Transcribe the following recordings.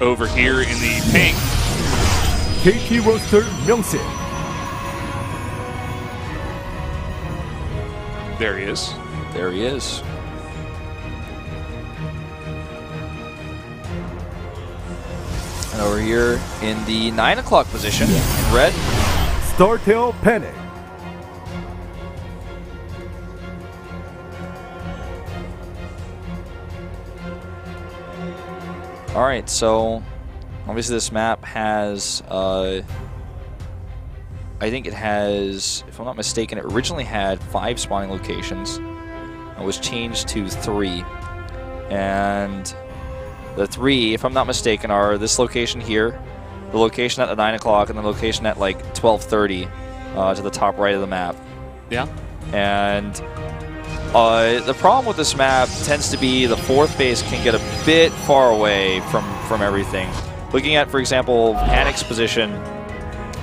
over here in the pink. KT roster MyuNgSiK. There he is. There he is. And over here in the 9 o'clock position, in red, StarTale Panic. All right, so obviously this map has, I think it has, if I'm not mistaken, it originally had 5 spawning locations. It was changed to 3. And the 3, if I'm not mistaken, are this location here, the location at the 9 o'clock, and the location at like 12:30 to the top right of the map. Yeah. And the problem with this map tends to be the 4th base can get a bit far away from everything. Looking at, for example, Panic's position,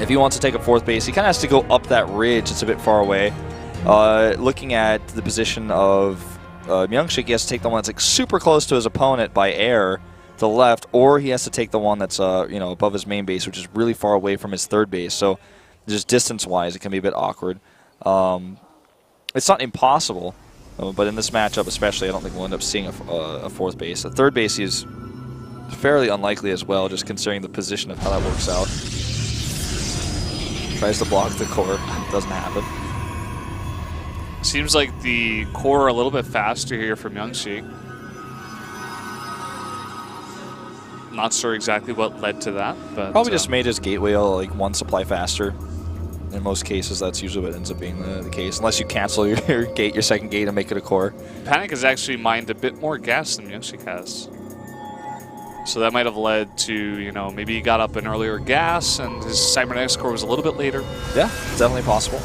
if he wants to take a 4th base, he kind of has to go up that ridge. It's a bit far away. Looking at the position of MyuNgSiK, he has to take the one that's like super close to his opponent by air to the left, or he has to take the one that's you know, above his main base, which is really far away from his 3rd base. So just distance-wise, it can be a bit awkward. It's not impossible. But in this matchup especially, I don't think we'll end up seeing a 4th base. A 3rd base is fairly unlikely as well, just considering the position of how that works out. Tries to block the core. Doesn't happen. Seems like the core a little bit faster here from MyuNgSiK. Not sure exactly what led to that, but probably just made his gateway like 1 supply faster. In most cases, that's usually what ends up being the case, unless you cancel your 2nd gate and make it a core. Panic has actually mined a bit more gas than MyuNgSiK has. So that might have led to, you know, maybe he got up an earlier gas and his cybernetics core was a little bit later. Yeah, it's definitely possible.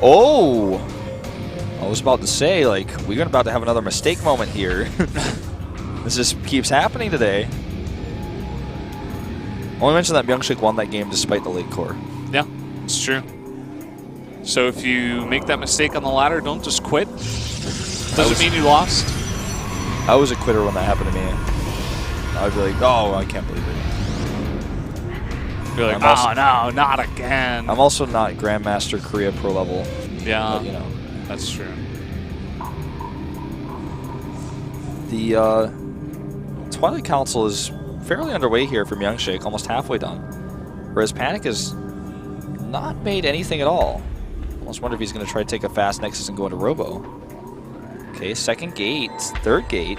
Oh! I was about to say, like, we're about to have another mistake moment here. This just keeps happening today. I want to mention that MyuNgSiK won that game despite the late core. Yeah, it's true. So if you make that mistake on the ladder, don't just quit. Doesn't mean you lost. I was a quitter when that happened to me. I'd be like, oh, I can't believe it. You're like, oh, no, not again. I'm also not Grandmaster Korea Pro level. Yeah, but, you know. That's true. The Twilight Council is fairly underway here for MyuNgSiK, almost halfway done. Whereas Panic has not made anything at all. Almost wonder if he's going to try to take a fast Nexus and go into Robo. Okay, 2nd gate, 3rd gate.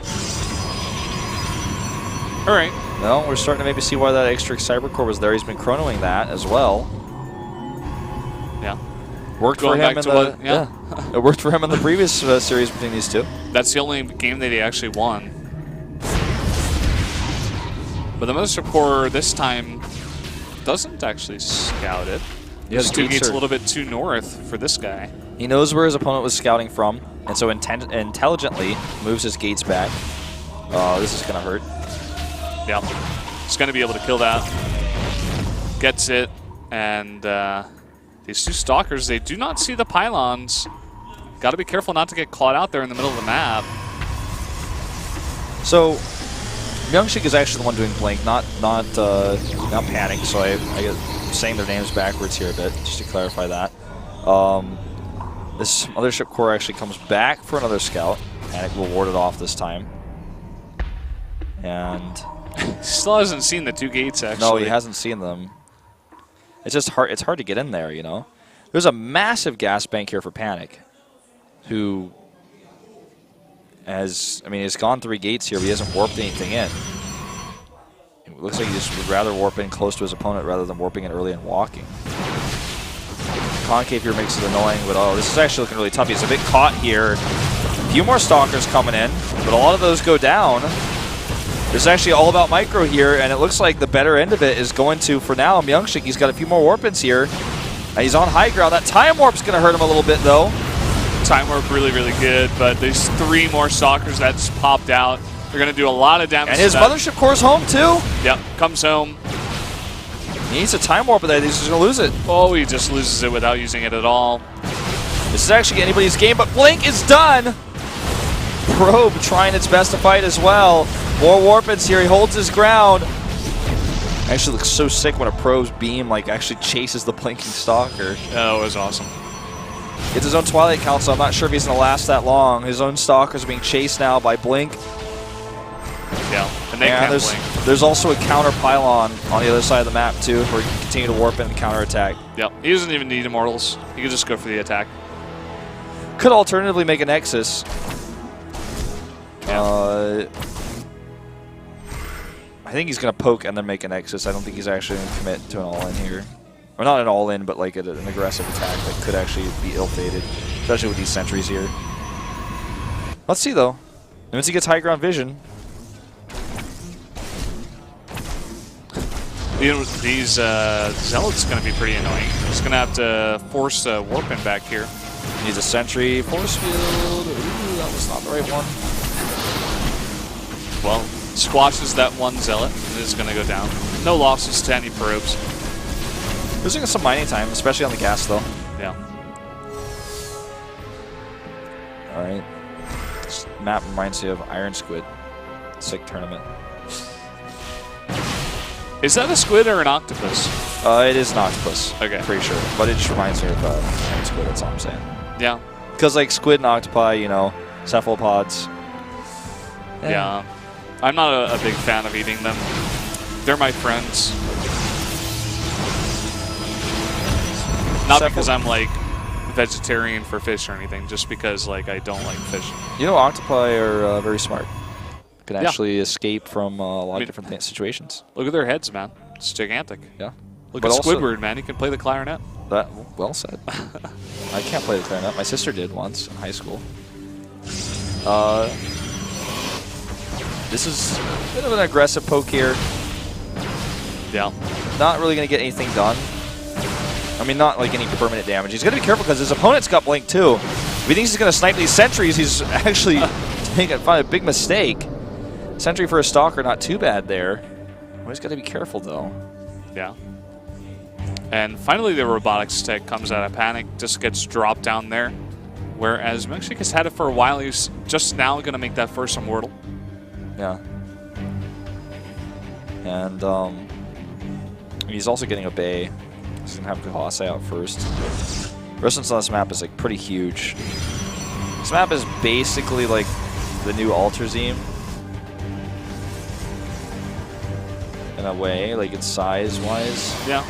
All right. No, we're starting to maybe see why that extra Cyber Core was there. He's been chronoing that as well. Yeah. Worked for him in the it worked for him in the previous series between these two. That's the only game that he actually won. But the Mothership Core this time doesn't actually scout it. Yeah, the 2 gates a little bit too north for this guy. He knows where his opponent was scouting from, and so intelligently moves his gates back. This is going to hurt. Yeah, he's going to be able to kill that. Gets it, and these 2 Stalkers, they do not see the pylons. Got to be careful not to get clawed out there in the middle of the map. So MyuNgSiK is actually the one doing Blink, not Panic, so I get saying their names backwards here a bit, just to clarify that. This Mothership Core actually comes back for another scout. Panic will ward it off this time. And still hasn't seen the 2 gates, actually. No, he hasn't seen them. It's just hard. It's hard to get in there, you know. There's a massive gas bank here for Panic, who has, I mean, he's gone 3 gates here, but he hasn't warped anything in. It looks like he just would rather warp in close to his opponent rather than warping in early and walking. Concave here makes it annoying, but oh, this is actually looking really tough. He's a bit caught here. A few more Stalkers coming in, but a lot of those go down. This is actually all about micro here, and it looks like the better end of it is going to, for now, MyuNgSiK. He's got a few more warp-ins here. And he's on high ground. That time warp's going to hurt him a little bit, though. Time warp really, really good, but there's 3 more Stalkers that just popped out. They're going to do a lot of damage. And his Mothership Core's home, too. Yep, comes home. He needs a time warp, but he's just going to lose it. Oh, he just loses it without using it at all. This is actually anybody's game, but Blink is done. Probe trying its best to fight as well. More Warpins here. He holds his ground. Actually looks so sick when a pro's beam like actually chases the blinking stalker. Oh, it was awesome. Gets his own Twilight Council. I'm not sure if he's going to last that long. His own stalkers are being chased now by Blink. Yeah, and they can't blink. There's also a counter pylon on the other side of the map too, where you can continue to warp in and counterattack. Yep, he doesn't even need Immortals. He can just go for the attack. Could alternatively make a Nexus. Yeah. I think he's going to poke and then make a Nexus. I don't think he's actually going to commit to an all-in here. Or not an all-in, but like an aggressive attack that could actually be ill-fated, especially with these sentries here. Let's see, though. Once he gets high ground vision. You know, these Zealots going to be pretty annoying. He's going to have to force a warp in back here. Needs a sentry, force field. Ooh, that was not the right one. Well, squashes that one Zealot and is going to go down. No losses to any probes. Losing some mining time, especially on the gas, though. Yeah. All right. This map reminds me of Iron Squid. Sick tournament. Is that a squid or an octopus? It is an octopus. Okay. Pretty sure. But it just reminds me of Iron Squid, that's all I'm saying. Yeah. Because, like, squid and octopi, you know, cephalopods. Yeah. I'm not a big fan of eating them. They're my friends. Not because I'm, like, vegetarian for fish or anything, just because, like, I don't like fish. You know, octopi are very smart. Can actually escape from a lot of different situations. Look at their heads, man. It's gigantic. Yeah. Look at Squidward, man. He can play the clarinet. That well said. I can't play the clarinet. My sister did once in high school. This is a bit of an aggressive poke here. Yeah. Not really going to get anything done. I mean, not like any permanent damage. He's going to be careful because his opponent's got Blink too. If he thinks he's going to snipe these sentries, he's actually find a big mistake. Sentry for a Stalker, not too bad there. Always got to be careful though. Yeah. And finally the robotics tech comes out of Panic, just gets dropped down there. Whereas MyuNgSiK has had it for a while. He's just now going to make that first Immortal. Yeah. And he's also getting a Bay. He's going to have Colossi out first. Resistance on this map is like pretty huge. This map is basically like the new Alterzime. In a way, like its size-wise. Yeah.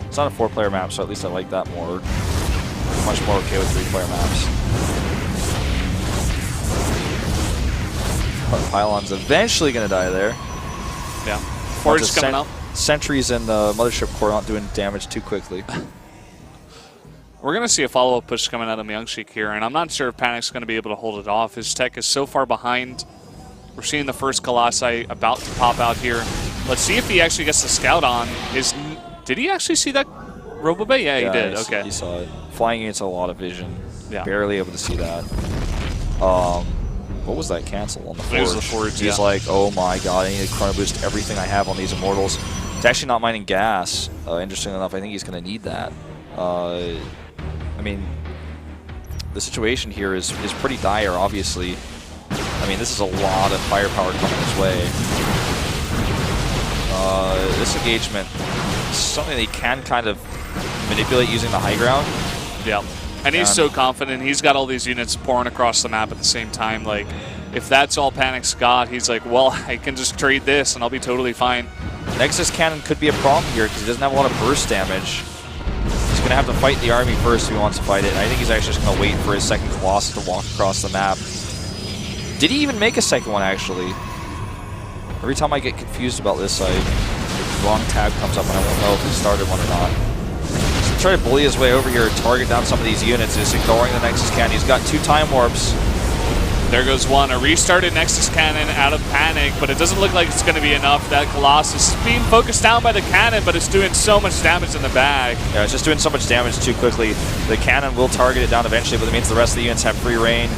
It's not a 4-player map, so at least I like that more. I'm much more okay with 3-player maps. Pylon's eventually going to die there. Yeah. Forge coming up. Sentries and the Mothership Core aren't doing damage too quickly. We're going to see a follow-up push coming out of MyuNgSiK here, and I'm not sure if Panic's going to be able to hold it off. His tech is so far behind. We're seeing the first Colossi about to pop out here. Let's see if he actually gets the scout on. Did he actually see that RoboBay? Yeah, he did. Okay. He saw it. Flying against a lot of vision. Yeah. Barely able to see that. What was that cancel on the Forge? It was the Forge, He's like, oh my god, I need to chrono boost everything I have on these Immortals. It's actually not mining gas. Interestingly enough, I think he's going to need that. I mean, the situation here is pretty dire, obviously. I mean, this is a lot of firepower coming his way. This engagement is something that he can kind of manipulate using the high ground. Yeah. And he's so confident. He's got all these units pouring across the map at the same time. Like, if that's all Panic's got, he's like, well, I can just trade this and I'll be totally fine. Nexus Cannon could be a problem here because he doesn't have a lot of burst damage. He's going to have to fight the army first if he wants to fight it. And I think he's actually just going to wait for his second Colossus to walk across the map. Did he even make a second one, actually? Every time I get confused about this, the wrong tab comes up and I won't know if he started one or not. He's trying to bully his way over here and target down some of these units, just ignoring the Nexus Cannon. He's got 2 time warps. There goes one. A restarted Nexus Cannon out of Panic, but it doesn't look like it's going to be enough. That Colossus is being focused down by the cannon, but it's doing so much damage in the bag. Yeah, it's just doing so much damage too quickly. The cannon will target it down eventually, but it means the rest of the units have free reign.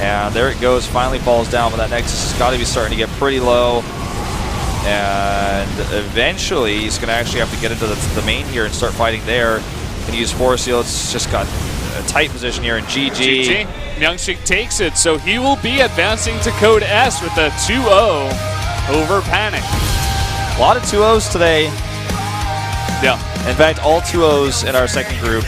And there it goes, finally falls down, but that Nexus has got to be starting to get pretty low. And eventually, he's going to actually have to get into the main here and start fighting there. Can use Force Seal. It's just got a tight position here in GG. MyuNgSiK takes it, so he will be advancing to Code S with a 2-0 over Panic. A lot of 2-0s today. Yeah. In fact, all 2-0s in our second group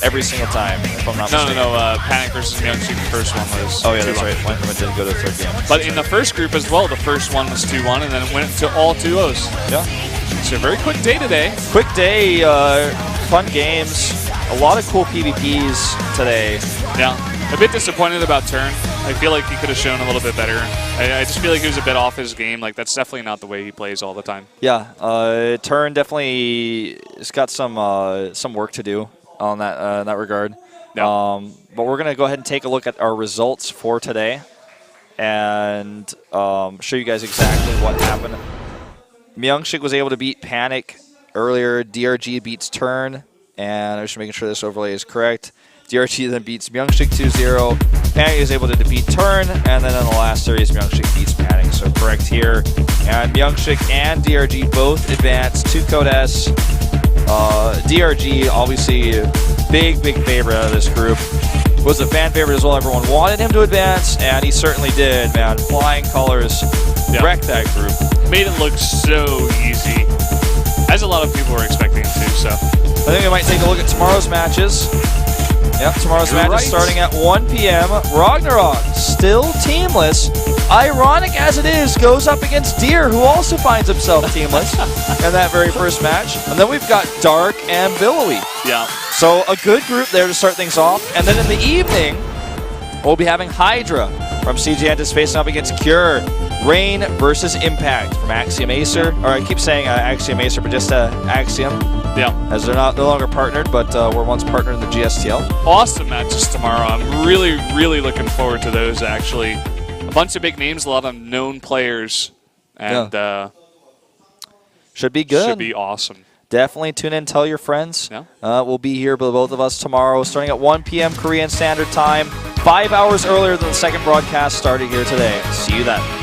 every single time, if I'm not mistaken. No. Panic versus MyuNgSiK, the first one was Oh, yeah, that's right. One didn't go to the third game. But in the first group as well, the first one was 2-1, and then it went to all 2-0s. Yeah. So a very quick day today. Quick day, fun games, a lot of cool PvPs today. Yeah. A bit disappointed about Turn. I feel like he could have shown a little bit better. I just feel like he was a bit off his game. Like, that's definitely not the way he plays all the time. Yeah, Turn definitely has got some work to do on that in that regard. Yeah. But we're gonna go ahead and take a look at our results for today, and show you guys exactly what happened. MyuNgSiK was able to beat Panic earlier. DRG beats Turn, and I'm just making sure this overlay is correct. DRG then beats MyuNgSiK 2-0. Panic is able to defeat Turn, and then in the last series, MyuNgSiK beats Panic. So correct here. And MyuNgSiK and DRG both advance to Code S. DRG, obviously, big favorite out of this group. Was a fan favorite as well. Everyone wanted him to advance, and he certainly did, man. Flying colors, wrecked that group. Made it look so easy, as a lot of people were expecting it to. So I think we might take a look at tomorrow's matches. Yep, tomorrow's match is starting at 1 p.m. Ragnarok, still teamless. Ironic as it is, goes up against Deer, who also finds himself teamless in that very first match. And then we've got Dark and Billowy. yeah, So a good group there to start things off. And then in the evening, we'll be having Hydra from CGNtis facing up against Cure. Rain versus Impact from Axiom Acer. Or I keep saying Axiom Acer, but just Axiom. yeah. As they're no longer partnered, but were once partnered in the GSTL. Awesome matches tomorrow. I'm really looking forward to those, actually. A bunch of big names, a lot of known players, and should be good. Should be awesome. Definitely tune in, tell your friends. Yeah. We'll be here, both of us, tomorrow, starting at 1 p.m. Korean Standard Time, 5 hours earlier than the second broadcast started here today. See you then.